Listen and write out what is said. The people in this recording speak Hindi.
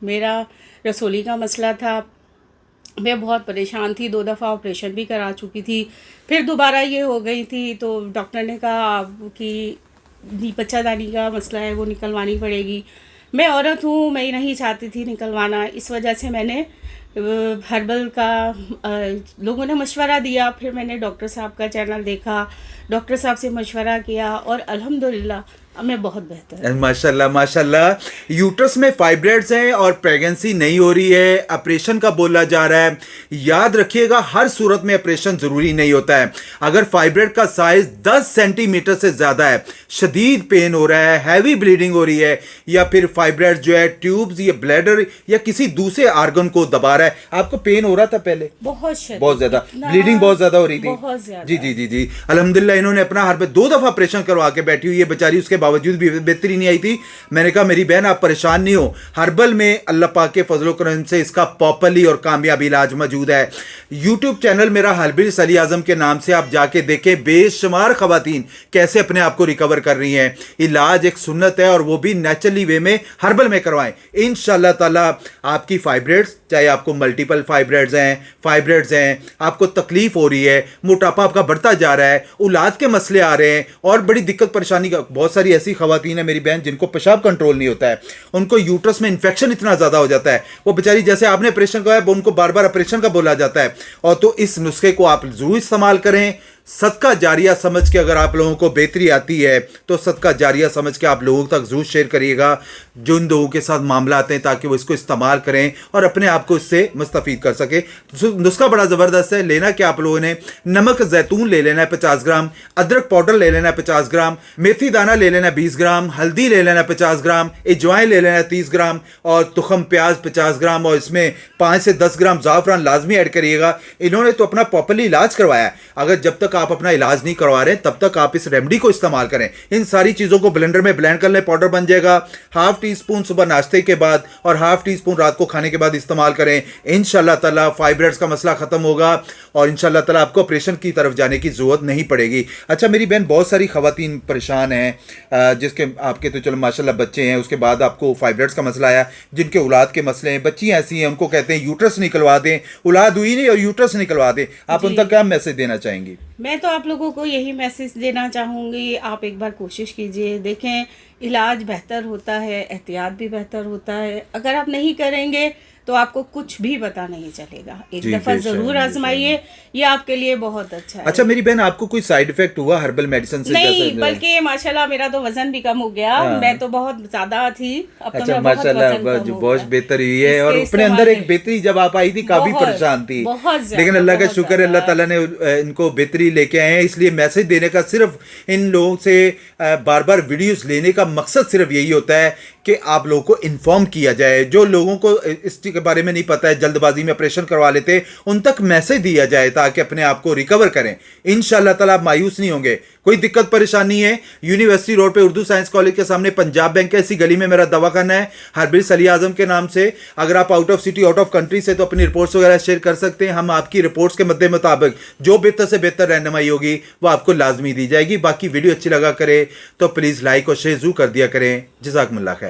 मेरा रसोली का मसला था। मैं बहुत परेशान थी, 2 दफ़ा ऑपरेशन भी करा चुकी थी, फिर दोबारा ये हो गई थी। तो डॉक्टर ने कहा कि बच्चादानी का मसला है, वो निकलवानी पड़ेगी। मैं औरत हूँ, मैं नहीं चाहती थी निकलवाना, इस वजह से मैंने हर्बल का लोगों ने मशवरा दिया। फिर मैंने डॉक्टर साहब का चैनल देखा, डॉक्टर साहब से मशवरा किया और अल्हम्दुलिल्लाह अब मैं बहुत बेहतर हूँ। माशाल्लाह माशाल्लाह। यूट्रस में फाइब्रॉइड्स हैं और प्रेगनेंसी नहीं हो रही है, ऑपरेशन का बोला जा रहा है। याद रखिएगा, हर सूरत में ऑपरेशन जरूरी नहीं होता है। अगर फाइब्रॉइड का साइज 10 सेंटीमीटर से ज्यादा है, शदीद पेन हो रहा है, हैवी ब्लीडिंग हो रही है, या फिर फाइब्रॉइड जो है ट्यूब्स या ब्लैडर या किसी दूसरे आर्गन को दबा रहा है। आपको पेन हो रहा था पहले? बहुत ज्यादा ब्लीडिंग बहुत ज्यादा हो रही थी? बहुत ज्यादा। जी जी जी जी। अल्हम्दुलिल्लाह इन्होंने अपना हर 2 दफा ऑपरेशन करवा के बैठी हुई है बेचारी, उसके बावजूद भी बेहतरी नहीं आई थी। मैंने कहा मेरी बहन आप परेशान नहीं हो, हर्बल में अल्लाह पाक के फजलो करम से इसका प्रॉपरली और कामयाब इलाज मौजूद है। यूट्यूब चैनल मेरा हर्बल सली आजम के नाम से आप जाके देखें, बेशुमार खवातीन कैसे अपने आप को रिकवर कर रही हैं। इलाज एक सुन्नत है और वो भी नेचुरली वे में हर्बल में करवाएं। इंशाअल्लाह ताला आपकी फाइब्रॉइड्स, चाहे आपको मल्टीपल फाइब्रॉइड्स हैं, आपको तकलीफ हो रही है, मोटापा आपका बढ़ता जा रहा है, औलाद के मसले आ रहे हैं और बड़ी दिक्कत परेशानी का, बहुत सारी ऐसी खवातीन है मेरी बहन जिनको पेशाब कंट्रोल नहीं होता है, उनको यूट्रस में इंफेक्शन इतना ज्यादा हो जाता है, वो बेचारी जैसे आपने ऑपरेशन कराया उनको बार बार ऑपरेशन का बोला जाता है। और तो इस नुस्खे को आप जरूर इस्तेमाल करें। सदका जारिया समझ के अगर आप लोगों को बेहतरी आती है तो सदका जारिया समझ के आप लोगों तक जरूर शेयर करिएगा जो इन लोगों के साथ मामला आते हैं, ताकि वो इसको इस्तेमाल करें और अपने आप को इससे मुस्तफीद कर सके। नुस्खा बड़ा ज़बरदस्त है। लेना क्या आप लोगों ने, नमक जैतून ले लेना है 50 ग्राम, अदरक पाउडर ले लेना है 50 ग्राम, मेथी दाना ले लेना है 20 ग्राम, हल्दी ले लेना है 50 ग्राम, अजवाइन ले लेना है 30 ग्राम और तुखम प्याज 50 ग्राम, और इसमें 5 से 10 ग्राम ज़ाफ़रान लाजमी ऐड करिएगा। इन्होंने तो अपना प्रॉपरली इलाज करवाया है। अगर जब तक आप अपना इलाज नहीं करवा रहे तब तक आप इस रेमेडी को इस्तेमाल करें। इन सारी चीजों को ब्लेंडर में ब्लेंड कर लें, पाउडर बन जाएगा। हाफ टी स्पून सुबह नाश्ते के बाद और हाफ टी स्पून रात को खाने के बाद इस्तेमाल करें। इंशाल्लाह ताला फाइब्रॉइड्स का मसला खत्म होगा और इंशाल्लाह ताला आपको ऑपरेशन की तरफ जाने की जरूरत नहीं पड़ेगी। अच्छा मेरी बहन, बहुत सारी खवातीन परेशान हैं जिसके आपके तो चलो माशाल्लाह बच्चे हैं, उसके बाद आपको फाइब्रॉइड्स का मसला आया, जिनके औलाद के मसले हैं, बच्चियां ऐसी हैं उनको कहते हैं यूट्रस निकलवा दें, औलाद हुई नहीं और यूट्रस निकलवा दें। आप उन तक क्या मैसेज देना चाहेंगी? मैं तो आप लोगों को यही मैसेज देना चाहूँगी, आप एक बार कोशिश कीजिए, देखें इलाज बेहतर होता है, एहतियात भी बेहतर होता है। अगर आप नहीं करेंगे तो आपको कुछ भी पता नहीं चलेगा। एक दफ़ा ज़रूर आजमाइए, ये आपके लिए बहुत अच्छा है। अच्छा मेरी बहन, आपको कोई साइड इफेक्ट हुआ हर्बल मेडिसिन से? नहीं, बल्कि माशाल्लाह मेरा तो वजन भी कम हो गया। मैं तो बहुत ज्यादा थी, अब अच्छा, तो माशाल्लाह बहुत बेहतर हुई है। और अपने अंदर एक बेहतरी, जब आप आई थी काफी परेशान थी, लेकिन अल्लाह का शुक्र है, अल्लाह ताला ने इनको बेहतरी लेके आए हैं। इसलिए मैसेज देने का सिर्फ इन लोगों से बार बार वीडियोस लेने का मकसद सिर्फ यही होता है कि आप लोगों को इन्फॉर्म किया जाए। जो लोगों को इस के बारे में नहीं पता है, जल्दबाजी में ऑपरेशन करवा लेते, उन तक मैसेज दिया जाए ताकि अपने आप को रिकवर करें। इंशाल्लाह ताला आप मायूस नहीं होंगे। कोई दिक्कत परेशानी है, यूनिवर्सिटी रोड पे उर्दू साइंस कॉलेज के सामने पंजाब बैंक है, इसी गली में मेरा दवाखाना है हर्बल सली आजम के नाम से। अगर आप out of city, out of country से तो अपनी रिपोर्ट्स वगैरह शेयर कर सकते हैं। हम आपकी रिपोर्ट्स के मद्दे मुताबिक जो बेहतर से बेहतर रहनुमाई होगी वो आपको लाजमी दी जाएगी। बाकी वीडियो अच्छी लगा करे तो प्लीज़ लाइक और शेयर जरूर कर दिया करें। जज़ाकुमुल्लाह खैर।